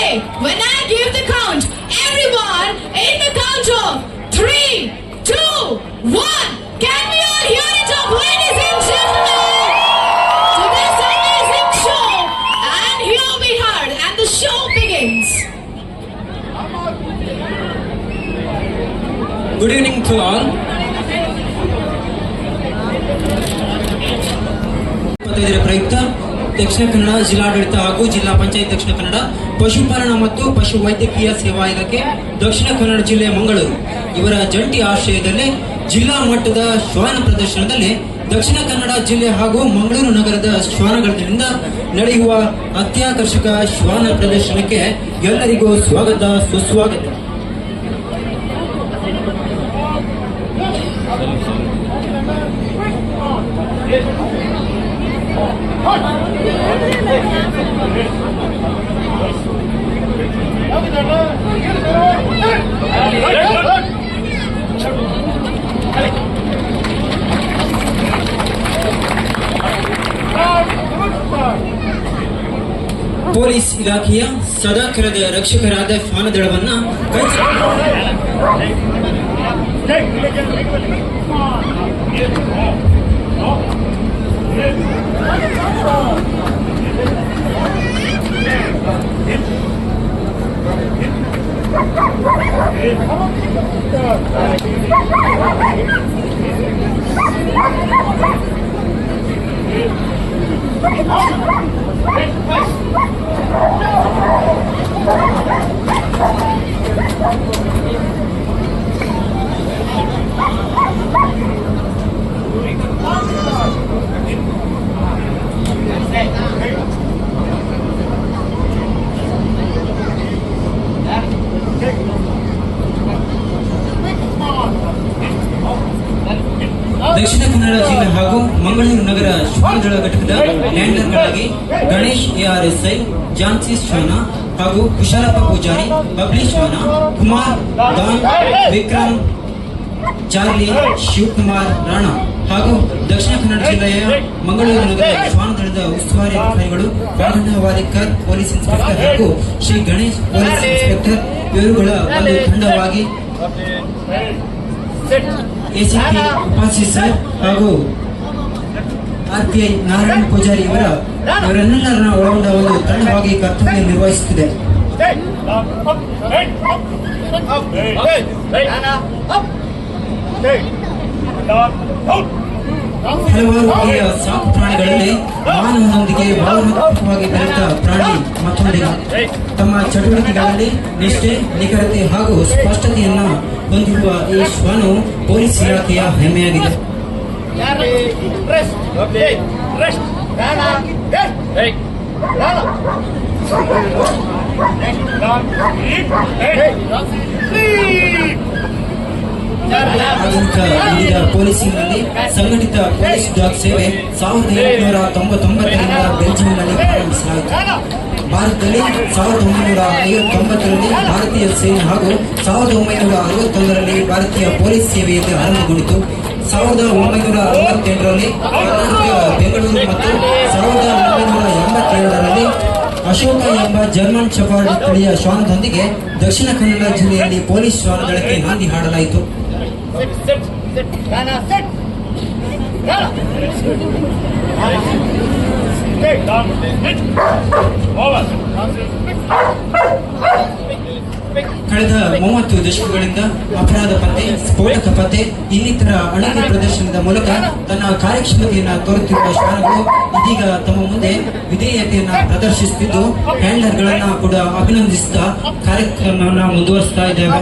Okay, when I give the count, everyone in the count of 3, 2, 1. Can we all hear it up, ladies and gentlemen? To this amazing show, and here we heard, and the show begins. Good evening to all. ಪ್ರಯುಕ್ತ ದಕ್ಷಿಣ ಕನ್ನಡ ಜಿಲ್ಲಾಡಳಿತ ಹಾಗೂ ಜಿಲ್ಲಾ ಪಂಚಾಯತ್ ದಕ್ಷಿಣ ಕನ್ನಡ ಪಶುಪಾಲನಾ ಮತ್ತು ಪಶು ವೈದ್ಯಕೀಯ ಸೇವಾ ಇಲಾಖೆ ದಕ್ಷಿಣ ಕನ್ನಡ ಜಿಲ್ಲೆ ಮಂಗಳೂರು ಇವರ ಜಂಟಿ ಆಶ್ರಯದಲ್ಲಿ ಜಿಲ್ಲಾ ಮಟ್ಟದ ಶ್ವಾನ ಪ್ರದರ್ಶನದಲ್ಲಿ ದಕ್ಷಿಣ ಕನ್ನಡ ಜಿಲ್ಲೆ ಹಾಗೂ ಮಂಗಳೂರು ನಗರದ ಶ್ವಾನಗಳಿಂದ ನಡೆಯುವ ಅತ್ಯಾಕರ್ಷಕ ಶ್ವಾನ ಪ್ರದರ್ಶನಕ್ಕೆ ಎಲ್ಲರಿಗೂ ಸ್ವಾಗತ ಸುಸ್ವಾಗತ. ಪೊಲೀಸ್ ಇಲಾಖೆಯ ಸದಾಕಾಲದ ರಕ್ಷಕರಾದ ಶ್ವಾನದಳವನ್ನ ದಕ್ಷಿಣ ಕನ್ನಡ ಜಿಲ್ಲೆ ಹಾಗೂ ಮಂಗಳೂರು ನಗರ ಶ್ವಾನದಳ ಘಟಕದ ಲ್ಯಾಂಡರ್ಗಳಾಗಿ ಗಣೇಶ್ ARSI, ಜಾನ್ಸಿ ಶ್ವಾನ ಹಾಗೂ ಕುಶಾಲಪ್ಪ ಪೂಜಾರಿ, ಬಬ್ಲಿ ಶ್ವಾನ, ಕುಮಾರ್, ದಾನ್, ವಿಕ್ರಮ್, ಚಾರ್ಲಿ, ಶಿವಕುಮಾರ್ ರಾಣಾ ಹಾಗೂ ದಕ್ಷಿಣ ಕನ್ನಡ ಜಿಲ್ಲೆಯ ಮಂಗಳೂರು ನಗರ ಶ್ವಾನದಳದ ಉಸ್ತುವಾರಿ ಅಧಿಕಾರಿಗಳು ಪಾಂಡಣ್ಣ ವಾಲಿಕರ್ ಪೊಲೀಸ್ ಇನ್ಸ್ಪೆಕ್ಟರ್ ಹಾಗೂ ಶ್ರೀ ಗಣೇಶ್ ಪೊಲೀಸ್ ಇನ್ಸ್ಪೆಕ್ಟರ್ ಇವರುಗಳ ಒಂದು ತಂಡವಾಗಿ ACP ಉಪಾಸೀಸರ್ ಹಾಗೂ RPI ನಾರಾಯಣ ಪೂಜಾರಿ ಇವರೆಲ್ಲರನ್ನ ಒಳಗೊಂಡ ಒಂದು ತಂಡವಾಗಿ ಕರ್ತವ್ಯ ನಿರ್ವಹಿಸುತ್ತಿದೆ. ಹಲವಾರು ಬಗೆಯ ಸಾಕು ಪ್ರಾಣಿಗಳಲ್ಲಿ ಮಾನವನೊಂದಿಗೆ ಭಾವನಾತ್ಮಕವಾಗಿ ಬೆರೆತ ಪ್ರಾಣಿ ಮತ್ತೊಂದಿಗೆ ತಮ್ಮ ಚಟುವಟಿಕೆಗಳಲ್ಲಿ ನಿಷ್ಠೆ, ನಿಖರತೆ ಹಾಗೂ ಸ್ಪಷ್ಟತೆಯನ್ನ ಹೊಂದಿರುವ ಈ ಶ್ವಾನವು ಪೊಲೀಸ್ ಇಲಾಖೆಯ ಹೆಮ್ಮೆಯಾಗಿದೆ. ಆಧುನಿಕ ಇಂದಿನ ಪೊಲೀಸಿನಲ್ಲಿ ಸಂಘಟಿತ ಪೊಲೀಸ್ ಡಾಗ್ ಸೇವೆ 1899ರಿಂದ ಬೆಲ್ಜಿಯಂನಲ್ಲಿ ಪ್ರಾರಂಭಿಸಲಾಯಿತು. ಭಾರತದಲ್ಲಿ 1959ರಲ್ಲಿ ಭಾರತೀಯ ಸೇನೆ ಹಾಗೂ 1961ರಲ್ಲಿ ಭಾರತೀಯ ಪೊಲೀಸ್ ಸೇವೆಯಲ್ಲಿ ಆರಂಭಗೊಂಡಿತು. 1968ರಲ್ಲಿ ಕರ್ನಾಟಕ ಬೆಂಗಳೂರು ಮತ್ತು 1987ರಲ್ಲಿ ಅಶೋಕ ಎಂಬ ಜರ್ಮನ್ ಶೆಪರ್ಡ್ ತಳಿಯ ಶ್ವಾನದೊಂದಿಗೆ ದಕ್ಷಿಣ ಕನ್ನಡ ಜಿಲ್ಲೆಯಲ್ಲಿ ಪೊಲೀಸ್ ಶ್ವಾನದಳಕ್ಕೆ ನಾಂದಿ ಹಾಡಲಾಯಿತು. ಕಳೆದ 30 ದಶಕಗಳಿಂದ ಅಪರಾಧ ಪತ್ತೆ, ಸ್ಫೋಟಕ ಪತ್ತೆ ಇನ್ನಿತರ ಅಣಕು ಪ್ರದರ್ಶನದ ಮೂಲಕ ತನ್ನ ಕಾರ್ಯಕ್ಷಮತೆಯನ್ನು ತೋರುತ್ತಿರುವ ಶ್ವಾನಗಳು ಇದೀಗ ತಮ್ಮ ಮುಂದೆ ವಿಧೇಯತೆಯನ್ನ ಪ್ರದರ್ಶಿಸುತ್ತಿದ್ದು ಹ್ಯಾಂಡರ್ಗಳನ್ನ ಕೂಡ ಅಭಿನಂದಿಸಿದ ಕಾರ್ಯಕ್ರಮವನ್ನು ಮುಂದುವರಿಸ್ತಾ ಇದ್ದೇವೆ.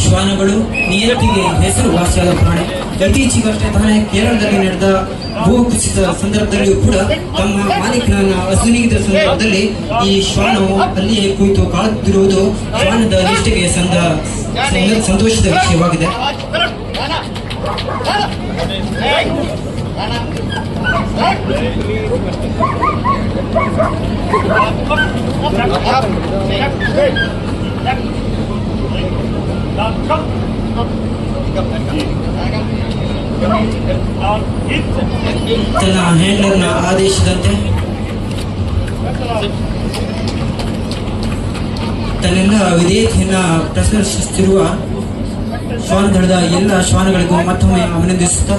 ಶ್ವಾನಗಳು ನಿಯತ್ತಿಗೆ ಹೆಸರುವಾಸಿಯಾದ ಪ್ರಾಣಿ. ಇತ್ತೀಚೆಗಷ್ಟೇ ತಾನೇ ಕೇರಳದಲ್ಲಿ ನಡೆದ ಭೂಕುಸಿತ ಸಂದರ್ಭದಲ್ಲಿಯೂ ಕೂಡ ತಮ್ಮ ಮಾಲೀಕನನ್ನ ಅಸುನೀಗಿದ ಸಂದರ್ಭದಲ್ಲಿ ಈ ಶ್ವಾನವು ಅಲ್ಲಿಯೇ ಕುಳಿತು ಕಾಳುತ್ತಿರುವುದು ಶ್ವಾನದ ನಿಷ್ಠೆಗೆ ಸಂತೋಷದ ವಿಷಯವಾಗಿದೆ. ತನ್ನ ಹ್ಯಾಂಡ್ಲರ್ನ ಆದೇಶದಂತೆ ತನ್ನೆಲ್ಲ ವಿಧೇಯತೆಯನ್ನ ಪ್ರದರ್ಶಿಸುತ್ತಿರುವ ಶ್ವಾನದಳದ ಎಲ್ಲ ಶ್ವಾನಗಳಿಗೂ ಮತ್ತೊಮ್ಮೆ ಅಭಿನಂದಿಸುತ್ತಾ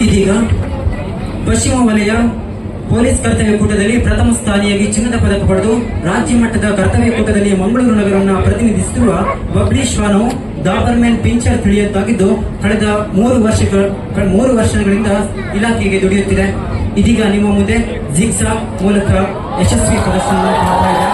ಇದೀಗ ಪಶ್ಚಿಮ ವಲಯ ಪೊಲೀಸ್ ಕರ್ತವ್ಯ ಕೂಟದಲ್ಲಿ ಪ್ರಥಮ ಸ್ಥಾನಿಯಾಗಿ ಚಿನ್ನದ ಪದಕ ಪಡೆದು ರಾಜ್ಯ ಮಟ್ಟದ ಕರ್ತವ್ಯ ಕೂಟದಲ್ಲಿ ಮಂಗಳೂರು ನಗರವನ್ನು ಪ್ರತಿನಿಧಿಸುತ್ತಿರುವ ಬಬ್ಲಿ ಶ್ವಾನವು ಡಾಬರ್ಮ್ಯಾನ್ ಪಿಂಚರ್ ತಿಳಿಯದ್ದಾಗಿದ್ದು ಕಳೆದ 3 ವರ್ಷಗಳಿಂದ ಇಲಾಖೆಗೆ ದುಡಿಯುತ್ತಿದೆ. ಇದೀಗ ನಿಮ್ಮ ಮುಂದೆ ಜಿಗ್ಸಾ ಮೂಲಕ ಯಶಸ್ವಿ ಪ್ರದರ್ಶನ ಮಾಡ್ತಾ ಇದೆ.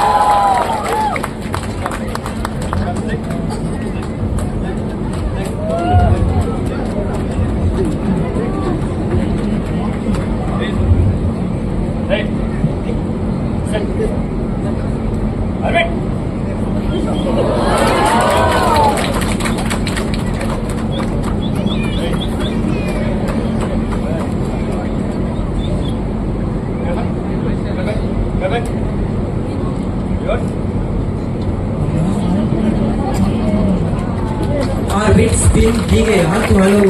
ಆರ್ಬಿಟ್ ಸ್ಪಿನ್ ಹೀಗೆ ಹಲವು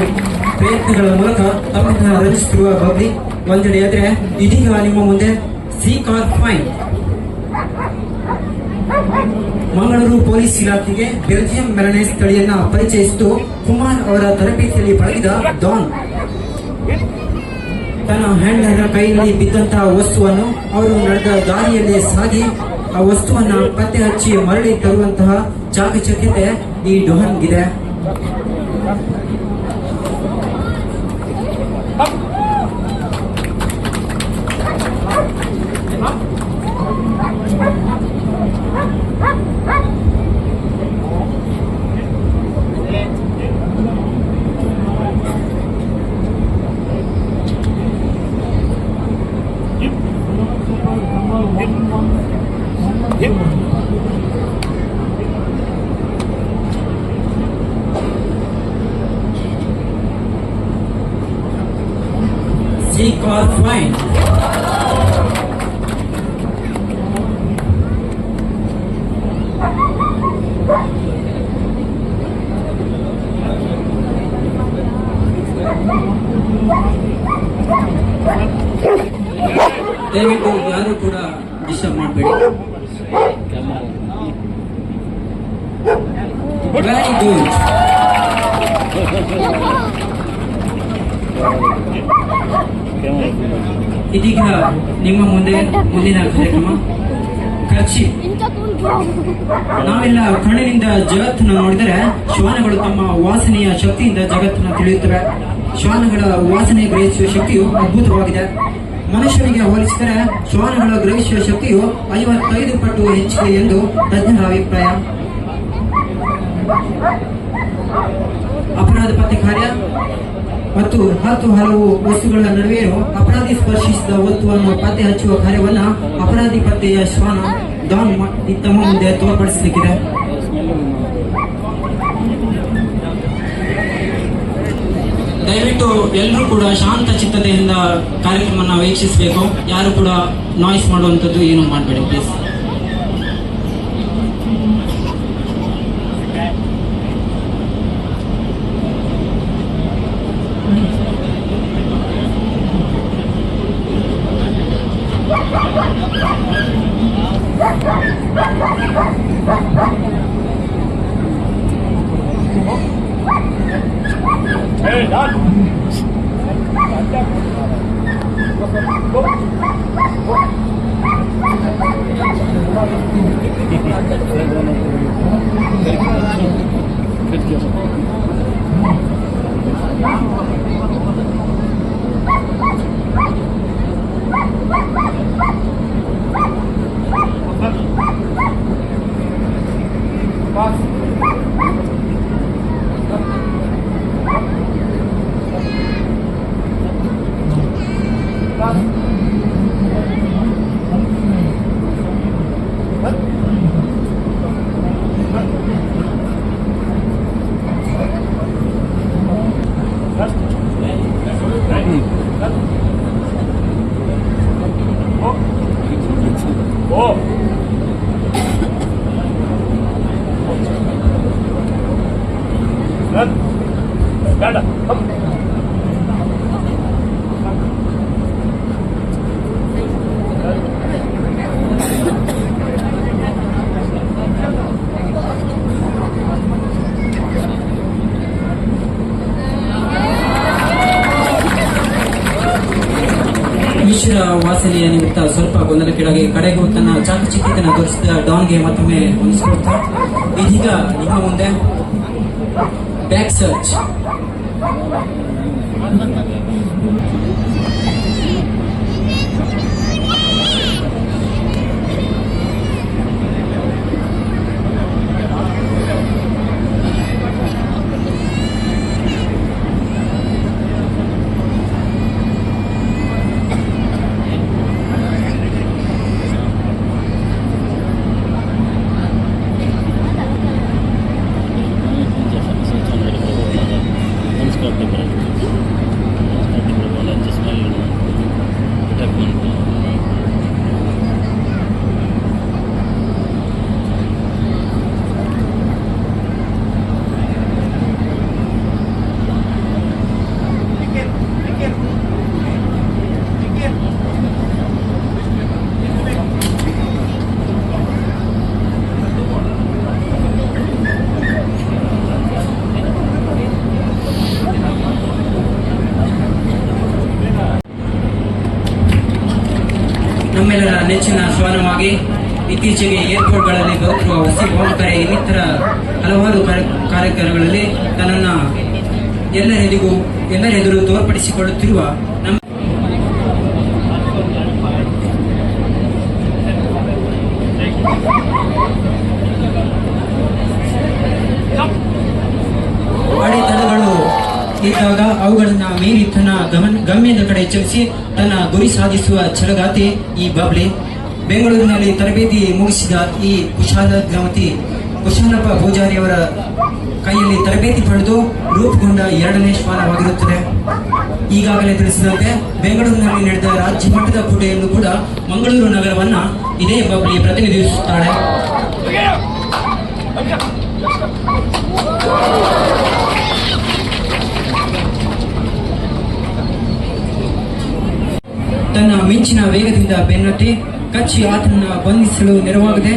ಪ್ರಯತ್ನಗಳ ಮೂಲಕ ತಮ್ಮನ್ನು ರಂಜಿಸುತ್ತಿರುವ ಬಬ್ಲಿ ಒಂದೆಡೆಯಾದ್ರೆ ಇದೀಗ ನಿಮ್ಮ ಮುಂದೆ C car fine Mangaluru police ಇಲಾಖೆಗೆ ಬೆಲ್ಜಿಯಂ ಮೆಲನೈಸ್ ತಳಿಯನ್ನ ಪರಿಚಯಿಸಿದ್ದು ಕುಮಾರ್ ಅವರ ತರಬೇತಿಯಲ್ಲಿ ಪಳಗಿದ ಡಾನ್ ತನ್ನ ಹ್ಯಾಂಡಲ್ನ ಕೈಯಲ್ಲಿ ಬಿದ್ದಂತಹ ವಸ್ತುವನ್ನು ಅವರು ನಡೆದ ದಾರಿಯಲ್ಲಿ ಸಾಗಿ ಆ ವಸ್ತುವನ್ನ ಪತ್ತೆ ಹಚ್ಚಿ ಮರಳಿ ತರುವಂತಹ ಚಾಕಚಕ್ಯತೆ ಈ ಡಾನ್ಗಿದೆ. score point. ದಯವಿಟ್ಟು ಯಾರು ಕೂಡ ಡಿಸ್ಟರ್ಬ್ ಮಾಡಬೇಡಿ. Very good. ಇದೀಗ ನಿಮ್ಮ ಮುಂದಿನ ಕಾರ್ಯಕ್ರಮ ಖರ್ಚಿ. ನಾವೆಲ್ಲ ಕಣ್ಣಿನಿಂದ ಜಗತ್ತನ್ನು ನೋಡಿದರೆ ಶ್ವಾನಗಳು ತಮ್ಮ ವಾಸನೆಯ ಶಕ್ತಿಯಿಂದ ಜಗತ್ತನ್ನು ತಿಳಿಯುತ್ತವೆ. ಶ್ವಾನಗಳ ವಾಸನೆ ಗ್ರಹಿಸುವ ಶಕ್ತಿಯು ಅದ್ಭುತವಾಗಿದೆ. ಮನುಷ್ಯರಿಗೆ ಹೋಲಿಸಿದರೆ ಶ್ವಾನಗಳ ಗ್ರಹಿಸುವ ಶಕ್ತಿಯು 55 ಪಟ್ಟು ಹೆಚ್ಚಿದೆ ಎಂದು ತಜ್ಞರ ಅಭಿಪ್ರಾಯ. ಅಪರಾಧ ಪತ್ತೆ ಕಾರ್ಯ ಮತ್ತು ಹಲವು ವಸ್ತುಗಳ ನಡುವೆಯೂ ಅಪರಾಧಿ ಸ್ಪರ್ಶಿಸಿದ ವಸ್ತುವನ್ನು ಪತ್ತೆ ಹಚ್ಚುವ ಕಾರ್ಯವನ್ನ ಅಪರಾಧಿ ಪತ್ತೆಯ ಶ್ವಾನ ಡಾನ್ ತಮ್ಮ ಮುಂದೆ ತೋರ್ಪಡಿಸಲಿಕ್ಕಿದೆ. ದಯವಿಟ್ಟು ಎಲ್ಲರೂ ಕೂಡ ಶಾಂತ ಚಿತ್ತತೆಯಿಂದ ಕಾರ್ಯಕ್ರಮನ ವೀಕ್ಷಿಸಬೇಕು. ಯಾರು ಕೂಡ ನಾಯ್ಸ್ ಮಾಡುವಂಥದ್ದು ಏನು ಮಾಡಬೇಡಿ please. Hey, done. Oh. Gada. ಈಶ್ವರ ವಾಸನೆಯ ನಿಮಿತ್ತ ಸ್ವಲ್ಪ ಗೊಂದಲಕ್ಕೀಡಾಗಿ ಕಡೆಗೂ ತನ್ನ ಚಾಕಚಕ್ಯತೆಯನ್ನು ತೋರಿಸಿದ ಡಾನ್ಗೆ ಮತ್ತೊಮ್ಮೆ ಹೊಂದಿಸಿಕೊಳ್ತಾ ಇದೀಗ ನಿಮ್ಮ ಮುಂದೆ ಬ್ಯಾಕ್ ಸರ್ಚ್. ನಮ್ಮೆಲ್ಲರ ನೆಚ್ಚಿನ ಶ್ವಾನವಾಗಿ ಇತ್ತೀಚೆಗೆ ಏರ್ಪೋರ್ಟ್ಗಳಲ್ಲಿ ಬರುತ್ತಿರುವ ವಸಿ ಬಾಂಬ್ ಇನ್ನಿತರ ಹಲವಾರು ಕಾರ್ಯಕ್ರಮಗಳಲ್ಲಿ ತನ್ನನ್ನು ಎಲ್ಲರೆದುರು ತೋರ್ಪಡಿಸಿಕೊಳ್ಳುತ್ತಿರುವ ನಮ್ಮ ಅಡೆತಡೆಗಳು ಇದ್ದಾಗ ಅವುಗಳನ್ನ ಮೀರಿ ತನ್ನ ಗಮ್ಯದ ಕಡೆ ಚಲಿಸಿ ತನ್ನ ಗುರಿ ಸಾಧಿಸುವ ಛಲಗಾತಿ ಈ ಬಬ್ಲಿ. ಬೆಂಗಳೂರಿನಲ್ಲಿ ತರಬೇತಿ ಮುಗಿಸಿದ ಈ ಕುಶಾಲಪ್ಪ ಪೂಜಾರಿಯವರ ಕೈಯಲ್ಲಿ ತರಬೇತಿ ಪಡೆದು ರೂಪುಗೊಂಡ ಎರಡನೇ ಶ್ವಾನವಾಗಿರುತ್ತದೆ. ಈಗಾಗಲೇ ತಿಳಿಸಿದಂತೆ ಬೆಂಗಳೂರಿನಲ್ಲಿ ನಡೆದ ರಾಜ್ಯ ಮಟ್ಟದ ಕ್ರೀಡೆಯಲ್ಲೂ ಕೂಡ ಮಂಗಳೂರು ನಗರವನ್ನ ಇದೇ ಬಬ್ಲಿ ಪ್ರತಿನಿಧಿಸುತ್ತಾಳೆ. ತನ್ನ ಮಿಂಚಿನ ವೇಗದಿಂದ ಬೆನ್ನಟ್ಟಿ ಕಚ್ಚಿ ಆತನನ್ನ ಬಂಧಿಸಲು ನೆರವಾಗದೆ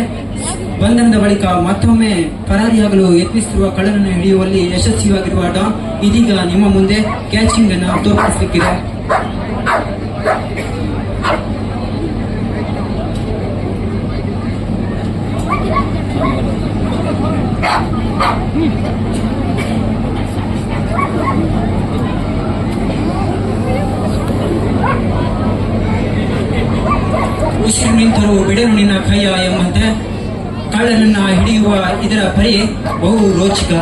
ಬಂಧನದ ಬಳಿಕ ಮತ್ತೊಮ್ಮೆ ಪರಾರಿಯಾಗಲು ಯತ್ನಿಸುತ್ತಿರುವ ಕಳ್ಳನನ್ನು ಹಿಡಿಯುವಲ್ಲಿ ಯಶಸ್ವಿಯಾಗಿರುವ ಡಾನ್ ಇದೀಗ ನಿಮ್ಮ ಮುಂದೆ ಕ್ಯಾಚಿಂಗ್ ಅನ್ನು ತೋರ್ಪಡಿಸಲಿಕ್ಕಿದೆ. ಉಸಿರು ನಿಂತರೂ ಬಿಡಲು ನಿನ್ನ ಕೈಯ ಎಂಬಂತೆ ಕಳ್ಳನನ್ನ ಹಿಡಿಯುವ ಇದರ ಪರಿ ಬಹು ರೋಚಕ.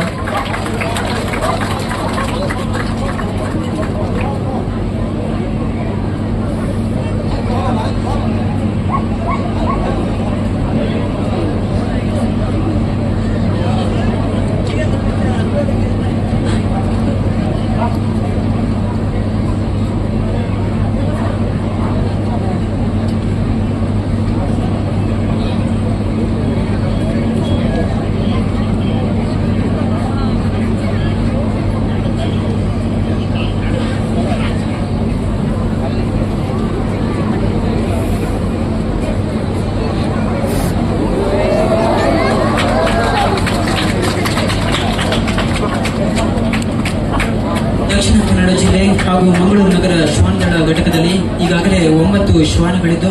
ದಕ್ಷಿಣ ಕನ್ನಡ ಜಿಲ್ಲೆ ಹಾಗೂ ಮಂಗಳೂರು ನಗರ ಶ್ವಾನಗಳ ಘಟಕದಲ್ಲಿ ಈಗಾಗಲೇ 9 ಶ್ವಾನಗಳಿದ್ದು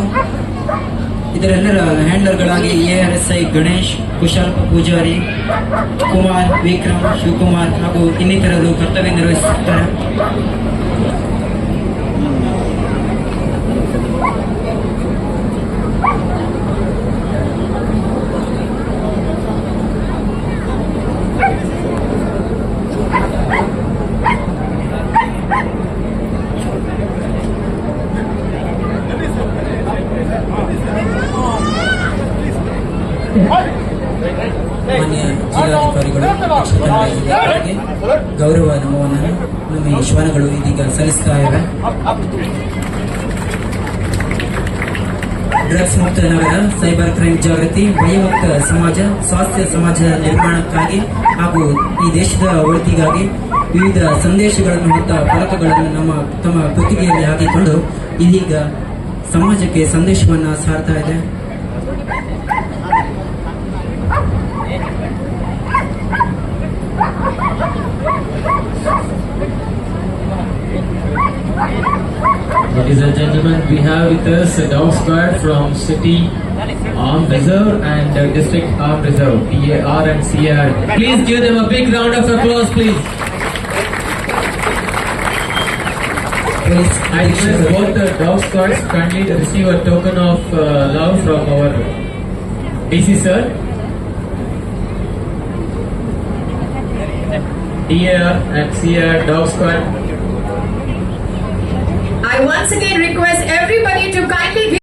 ಇದರೆಲ್ಲರ ಹ್ಯಾಂಡಲರ್ಗಳಾಗಿ ARSI ಗಣೇಶ್, ಕುಶಾಲಪ್ಪ ಪೂಜಾರಿ, ಕುಮಾರ್, ವಿಕ್ರಮ್, ಶಿವಕುಮಾರ್ ಹಾಗೂ ಇನ್ನಿತರರು ಕರ್ತವ್ಯ ನಿರ್ವಹಿಸುತ್ತಾರೆ. ಮಾನ್ಯ ಜಿಲ್ಲಾಧಿಕಾರಿಗಳು ದಕ್ಷಿಣ ಕನ್ನಡ ಜಿಲ್ಲಾಧಿಕಾರಿಗೆ ಗೌರವ ನಮನವನ್ನು ನಮ್ಮ ಈ ಶ್ವಾನಗಳು ಇದೀಗ ಸಲ್ಲಿಸ್ತಾ ಇವೆ. ಡ್ರಗ್ಸ್ ಮುಕ್ತ ನಗರ, ಸೈಬರ್ ಕ್ರೈಮ್ ಜಾಗೃತಿ, ಭಯಮುಕ್ತ ಸಮಾಜ, ಸ್ವಾಸ್ಥ್ಯ ಸಮಾಜ ನಿರ್ಮಾಣಕ್ಕಾಗಿ ಹಾಗೂ ಈ ದೇಶದ ಒಳಿತಿಗಾಗಿ ವಿವಿಧ ಸಂದೇಶಗಳನ್ನು ಹೊತ್ತ ಫಲಕಗಳನ್ನು ತಮ್ಮ ಕುತ್ತಿಗೆಯಲ್ಲಿ ಹಾಕಿಕೊಂಡು ಇದೀಗ ಸಮಾಜಕ್ಕೆ ಸಂದೇಶವನ್ನು ಸಾರ್ತಾ ಇದೆ. Ladies and gentlemen, we have with us a dog squad from City Armed Reserve and District Armed Reserve, PAR and CR. Please give them a big round of applause, please. I request both the dog squads kindly to receive a token of love from our DC sir. DAR and CR dog squad. I once again request everybody to kindly